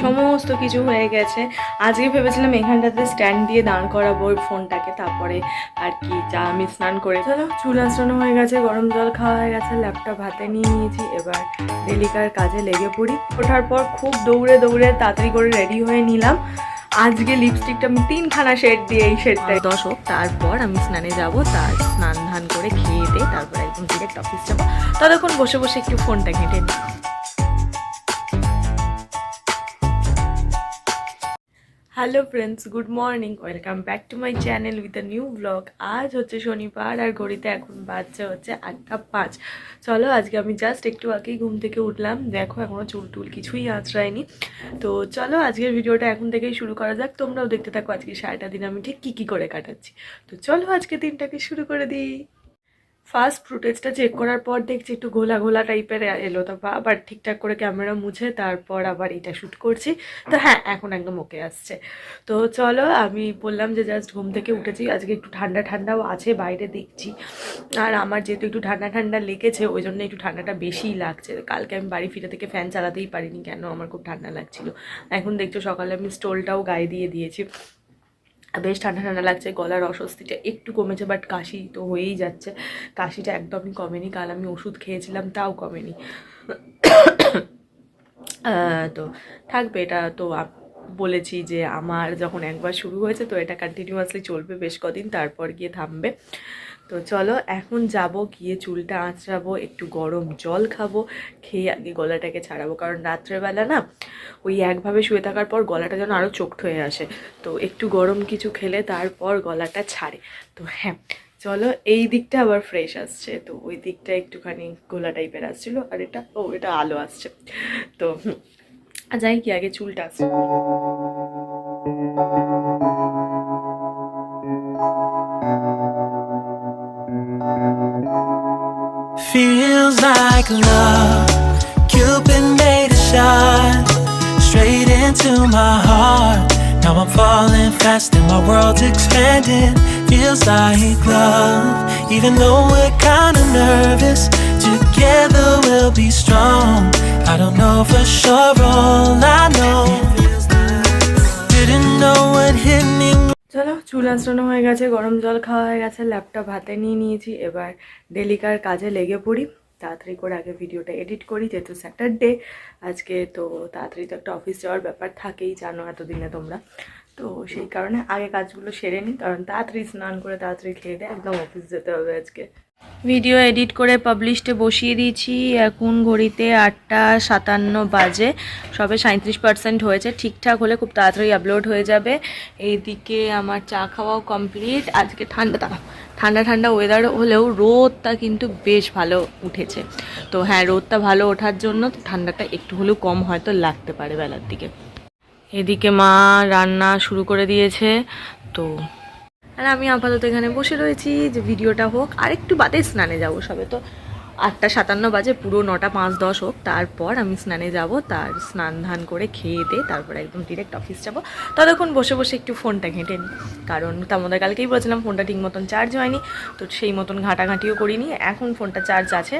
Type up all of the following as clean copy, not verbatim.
সমস্ত কিছু হয়ে গেছে। আজকে ভেবেছিলাম এখানটাতে স্ট্যান্ড দিয়ে দাঁড় করাবো ফোনটাকে, তারপরে আর কি যা আমি স্নান করে চলো চুল আঁচড়ানো হয়ে গেছে, গরম জল খাওয়া হয়ে গেছে, ল্যাপটপ হাতে নিয়ে নিয়েছি, এবার ডেলিকার কাজে লেগে পড়ি। ওঠার পর খুব দৌড়ে দৌড়ে তাড়াতাড়ি করে রেডি হয়ে নিলাম। আজকে লিপস্টিকটা আমি 3খানা শেড দিয়ে, এই শেডটায় 10 হোক, তারপর আমি স্নানে যাব, তার স্নান ধান করে খেয়ে দিয়ে তারপর একদম ডিরেক্ট অফিস যাবো। ততক্ষণ বসে বসে একটু ফোনটা ঘেঁটে নিই। Hello friends, good morning, welcome back to my channel with a new blog. আজ হচ্ছে শনিবার আর ঘড়িতে এখন বাজছে হচ্ছে 8টা 5। চলো আজকে আমি জাস্ট একটু আগেই ঘুম থেকে উঠলাম, দেখো এখনও চুল টুল কিছুই আঁচড়ায়নি। তো চলো আজকের ভিডিওটা এখন থেকেই শুরু করা যাক, তোমরাও দেখতে থাকো আজকে সারাটা দিন আমি ঠিক কী করে কাটাচ্ছি। তো চলো আজকে দিনটাকে শুরু করে দিই। ফার্স্ট ফুটেজটা চেক করার পর দেখছি একটু ঘোলা ঘোলা টাইপের এলো, তো আবার ঠিকঠাক করে ক্যামেরা মুছে তারপর আবার এটা শ্যুট করছি। তো হ্যাঁ, এখন একদম ওকে আসছে। তো চলো, আমি বললাম যে জাস্ট ঘুম থেকে উঠেছি, আজকে একটু ঠান্ডা ঠান্ডাও আছে বাইরে দেখছি। আর আমার যেহেতু একটু ঠান্ডা ঠান্ডা লেগেছে ওই জন্য একটু ঠান্ডাটা বেশিই লাগছে। কালকে আমি বাড়ি ফিরে থেকে ফ্যান চালাতেই পারিনি, কেন আমার খুব ঠান্ডা লাগছিল। এখন দেখছো সকালে আমি স্টোলটাও গায়ে দিয়ে দিয়েছি, বেশ ঠান্ডা ঠান্ডা লাগছে। গলার অস্বস্তিটা একটু কমেছে, বাট কাশি তো হয়েই যাচ্ছে। কাশিটা একদমই কমেনি, কাল আমি ওষুধ খেয়েছিলাম তাও কমেনি। তো থাকবে এটা, তো বলেছি যে আমার যখন একবার শুরু হয়েছে তো এটা কন্টিনিউয়াসলি চলবে বেশ কদিন, তারপর গিয়ে থামবে। তো চলো এখন যাব, গিয়ে চুলটা আঁচড়াবো, একটু গরম জল খাবো, খেয়ে আগে গলাটাকে ছাড়াবো, কারণ রাত্রেবেলা না ওই একভাবে শুয়ে থাকার পর গলাটা যেন আরও চোখট হয়ে আসে। তো একটু গরম কিছু খেলে তারপর গলাটা ছাড়ে। তো হ্যাঁ চলো, এই দিকটা আবার ফ্রেশ আসছে, তো ওই দিকটা একটুখানি গোলা টাইপের আসছিলো, আর এটা আলো আসছে। তো যাই কি আগে চুলটা আসছে। Feels like love, Cupid made a shot straight into my heart. Now I'm falling fast and my world's expanding. Feels like love, even though we're kinda nervous. Together we'll be strong. I don't know for sure, all I know didn't know what hit me. চলো চুল আঁচড়ানো হয়ে গেছে, গরম জল খাওয়া হয়ে গেছে, laptop হাতে নিয়ে নিয়েছি, এবার ডেলিকার কাজে লেগে পড়ি। তাড়াতাড়ি করে আগে ভিডিওটা এডিট করি, যেহেতু স্যাটারডে আজকে, তো তাড়াতাড়ি তো একটা অফিস যাওয়ার ব্যাপার থাকেই, জানো এতদিনে তোমরা। তো সেই কারণে আগে কাজগুলো সেরে নিই, কারণ তাড়াতাড়ি স্নান করে তাড়াতাড়ি খেয়ে দিয়ে একদম অফিস যেতে হবে আজকে। ভিডিও এডিট করে পাবলিশডে বসিয়ে দিয়েছি, এখন ঘড়িতে 8টা 57 বাজে, সবে 37% হয়েছে। ঠিকঠাক হলে খুব তাড়াতাড়ি আপলোড হয়ে যাবে। এইদিকে আমার চা খাওয়াও কমপ্লিট। আজকে ঠান্ডা ঠান্ডা ওয়েদার হলেও রোদটা কিন্তু বেশ ভালো উঠেছে। তো হ্যাঁ, রোদটা ভালো ওঠার জন্য ঠান্ডাটা একটু হলেও কম হয়তো লাগতে পারে বেলার দিকে। এদিকে মা রান্না শুরু করে দিয়েছে, তো আর আমি আপাতত এখানে বসে রয়েছি যে ভিডিওটা হোক, আর একটু বাদে স্নানে যাব। সবে তো 8টা 57 বাজে, পুরো 9টা 5-10 হোক, তারপর আমি স্নানে যাব, তার স্নান ধান করে খেয়ে দিয়ে তারপর একদম ডিরেক্ট অফিস যাব। ততক্ষণ বসে বসে একটু ফোনটা ঘেঁটে নিই, কারণ তার কালকেই বলেছিলাম ফোনটা ঠিক মতন চার্জ হয়নি, তো সেই মতন ঘাঁটাঘাঁটিও করিনি। এখন ফোনটা চার্জ আছে,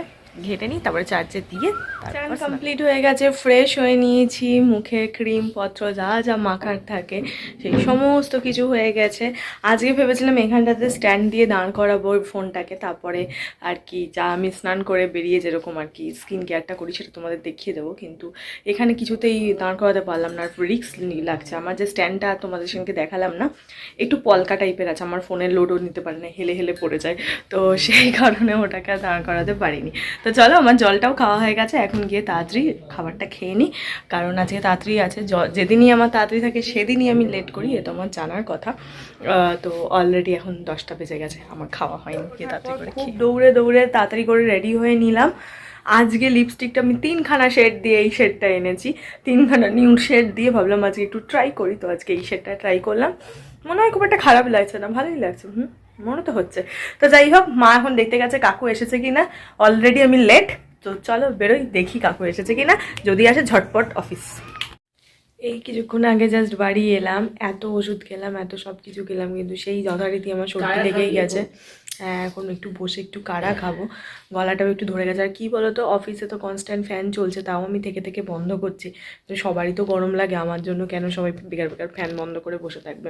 ঘেটে নিই, তারপরে চার্জে দিয়ে তারপর কমপ্লিট হয়ে গেছে, ফ্রেশ হয়ে নিয়েছি, মুখে ক্রিম পত্র যা যা মাখার থাকে সেই সমস্ত কিছু হয়ে গেছে। আজকে ভেবেছিলাম এখানটাতে স্ট্যান্ড দিয়ে দাঁড় করাবো ফোনটাকে, তারপরে আর কি যা আমি স্নান করে বেরিয়ে যেরকম আর কি স্কিন কেয়ারটা করি সেটা তোমাদের দেখিয়ে দেবো, কিন্তু এখানে কিছুতেই দাঁড় করাতে পারলাম না, রিস্ক লাগছে। আমার যে স্ট্যান্ডটা তোমাদের সঙ্গে দেখালাম না, একটু পলকা টাইপের আছে, আমার ফোনের লোডও নিতে পারে না, হেলে হেলে পড়ে যায়, তো সেই কারণে ওটাকে দাঁড় করাতে পারিনি। তো চলো, আমার জলটাও খাওয়া হয়ে গেছে, এখন গিয়ে তাড়াতাড়ি খাবারটা খেয়ে নিই, কারণ আজকে তাড়াতাড়ি আছে। যেদিনই আমার তাড়াতাড়ি থাকে সেদিনই আমি লেট করি, এ তো আমার জানার কথা। তো অলরেডি এখন 10টা বেজে গেছে, আমার খাওয়া হয়নি, গিয়ে তাড়াতাড়ি করে খুব দৌড়ে দৌড়ে তাড়াতাড়ি করে রেডি হয়ে নিলাম। আজকে লিপস্টিকটা আমি 3খানা শেড দিয়ে, এই শেডটা এনেছি, 3খানা নিউড শেড দিয়ে ভাবলাম আজকে একটু ট্রাই করি, তো আজকে এই শেডটা ট্রাই করলাম। মনে হয় খুব একটা খারাপ লাগছে না, ভালোই লাগছে, মনে তো হচ্ছে। তো যাই হোক, মা এখন দেখতে গেছে কাকু এসেছে কিনা, অলরেডি আমি লেট, তো চলো বেরোই, দেখি কাকু এসেছে কিনা, যদি আসে ঝটপট অফিস। এই কিছুক্ষণ আগে জাস্ট বাড়ি এলাম, এত ওষুধ খেলাম, এত সব কিছু খেলাম, কিন্তু সেই যথারীতি আমার সর্দি লেগেই গেছে। হ্যাঁ, এখন একটু বসে একটু কাড়া খাবো, গলাটাও একটু ধরে গেছে। আর কী বলো তো, অফিসে তো কনস্ট্যান্ট ফ্যান চলছে, তাও আমি থেকে থেকে বন্ধ করছি। তো সবারই তো গরম লাগে, আমার জন্য কেন সবাই বেকার বেকার ফ্যান বন্ধ করে বসে থাকবে।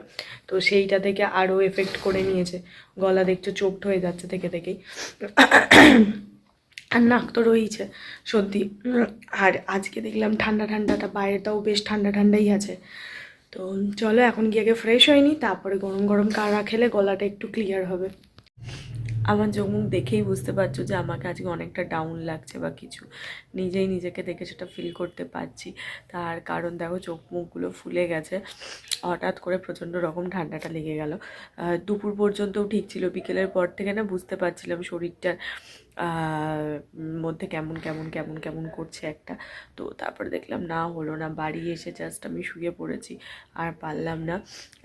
তো সেইটা থেকে আরও এফেক্ট করে নিয়েছে, গলা দেখছো চোখড হয়ে যাচ্ছে থেকে থেকেই। আর নাক তো রয়েইছে সত্যি। আর আজকে দেখলাম ঠান্ডা ঠান্ডাটা, বাইরেটাও বেশ ঠান্ডা ঠান্ডাই আছে। তো চলো এখন গিয়ে আগে ফ্রেশ হয়নি, তারপরে গরম গরম কাড়া খেলে গলাটা একটু ক্লিয়ার হবে। আমার চোখ মুখ দেখেই বুঝতে পারছো যে আমাকে আজকে অনেকটা ডাউন লাগছে বা কিছু, নিজেই নিজেকে দেখে সেটা ফিল করতে পারছি। তার কারণ দেখো চোখ মুখগুলো ফুলে গেছে, হঠাৎ করে প্রচণ্ড রকম ঠান্ডাটা লেগে গেল। দুপুর পর্যন্তও ঠিক ছিল, বিকেলের পর থেকে না বুঝতে পারছিলাম শরীরটার মধ্যে কেমন কেমন কেমন কেমন করছে একটা। তো তারপরে দেখলাম না, হলো না, বাড়ি এসে জাস্ট আমি শুয়ে পড়েছি, আর পারলাম না।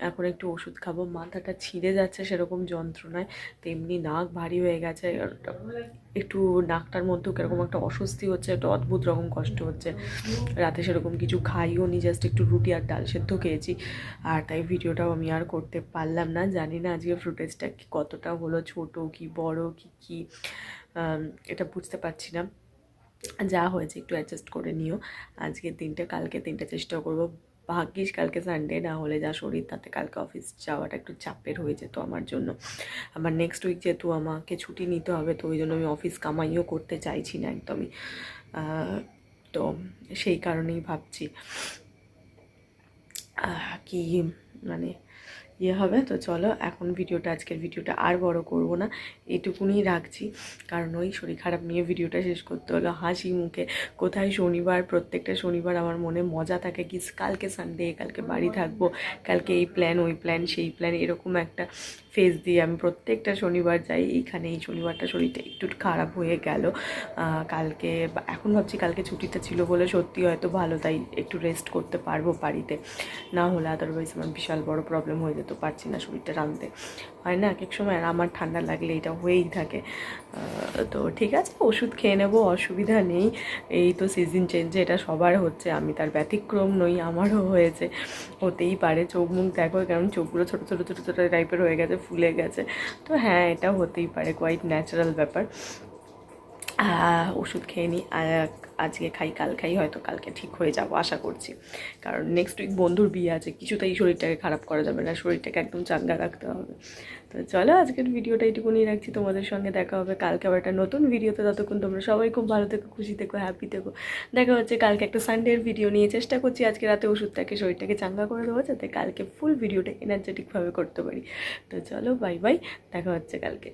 এখন একটু ওষুধ খাবো, মাথাটা ছিঁড়ে যাচ্ছে সেরকম যন্ত্রণায়, তেমনি নাক ভারী হয়ে গেছে, একটু নাকটার মধ্যেও কীরকম একটা অস্বস্তি হচ্ছে, একটু অদ্ভুত রকম কষ্ট হচ্ছে। রাতে সেরকম কিছু খাইও নি, জাস্ট একটু রুটি আর ডাল সেদ্ধ খেয়েছি। আর তাই ভিডিওটাও আমি আর করতে পারলাম না। জানি না আজকে ফুটেজটা কতটা হলো, ছোট কি বড় কি এটা বুঝতে পারছি না। যা হয়েছে একটু অ্যাডজাস্ট করে নিও। আজকের দিনটা, কালকে দিনটা চেষ্টা করবো, ভাগ্যিস কালকে সানডে, না হলে যা শরীর, তাতে কালকে অফিস যাওয়াটা একটু চাপের হয়ে যেত আমার জন্য। আমার নেক্সট উইক যেহেতু আমাকে ছুটি নিতে হবে, তো ওই জন্য আমি অফিস কামাইও করতে চাইছি না একদমই। তো সেই কারণেই ভাবছি কি মানে হবে। তো চলো এখন আজকের ভিডিওটা আর বড় করব না, এটুকুনি রাখছি। কারণ ওই শরীর খারাপ নিয়ে ভিডিওটা শেষ করতে হলো হাসি মুখে। কোথায় শনিবার, প্রত্যেকটা শনিবার আমার মনে মজা থাকে কি কালকে সানডে, কালকে বাড়ি থাকবো, কালকে এই প্ল্যান ওই প্ল্যান সেই প্ল্যান, এরকম একটা ফেস দিয়ে আমি প্রত্যেকটা শনিবার যাই। এইখানে এই শনিবারটা শরীরটা একটু খারাপ হয়ে গেল। কালকে এখন ভাবছি কালকে ছুটিটা ছিল বলে সত্যি হয়তো ভালো, তাই একটু রেস্ট করতে পারবো বাড়িতে, না হলে আদারওয়াইজ আমার বিশাল বড় প্রবলেম হয়ে যেত, পারছি না শরীরটা টানতে। হয় না এক এক সময়, আর আমার ঠান্ডা লাগলে এটা হয়েই থাকে। তো ঠিক আছে, ওষুধ খেয়ে নেবো, অসুবিধা নেই। এই তো সিজন চেঞ্জে এটা সবার হচ্ছে, আমি তার ব্যতিক্রম নই, আমারও হয়েছে, হতেই পারে। চোখ মুখ দেখো কারণ চোখগুলো ছোটো ছোটো ছোটো ছোটো টাইপের হয়ে গেছে, ফুলে গেছে। তো হ্যাঁ, এটা হতেই পারে, কোয়াইট ন্যাচারাল ব্যাপার। ওষুধ খেয়ে নিই, আজকে খাই, কাল খাই, হয়তো কালকে ঠিক হয়ে যাব আশা করছি। কারণ নেক্সট উইক বন্ধুর বিয়ে আছে, কিছুতেই শরীরটাকে খারাপ করা যাবে না, শরীরটাকে একদম চাঙ্গা রাখতে হবে। তো চলো আজকের ভিডিওটা এইটুকুনি রাখছি, তোমাদের সঙ্গে দেখা হবে কালকে আবার একটা নতুন ভিডিওতে। ততক্ষণ তোমরা সবাই খুব ভালো থেকো, খুশি থেকো, হ্যাপি থেকো। দেখা হচ্ছে কালকে একটা সানডের ভিডিও নিয়ে। চেষ্টা করছি আজকে রাতে ওষুধটাকে, শরীরটাকে চাঙ্গা করে দেবো, যাতে কালকে ফুল ভিডিওটা এনার্জেটিকভাবে করতে পারি। তো চলো বাই বাই, দেখা হচ্ছে কালকে।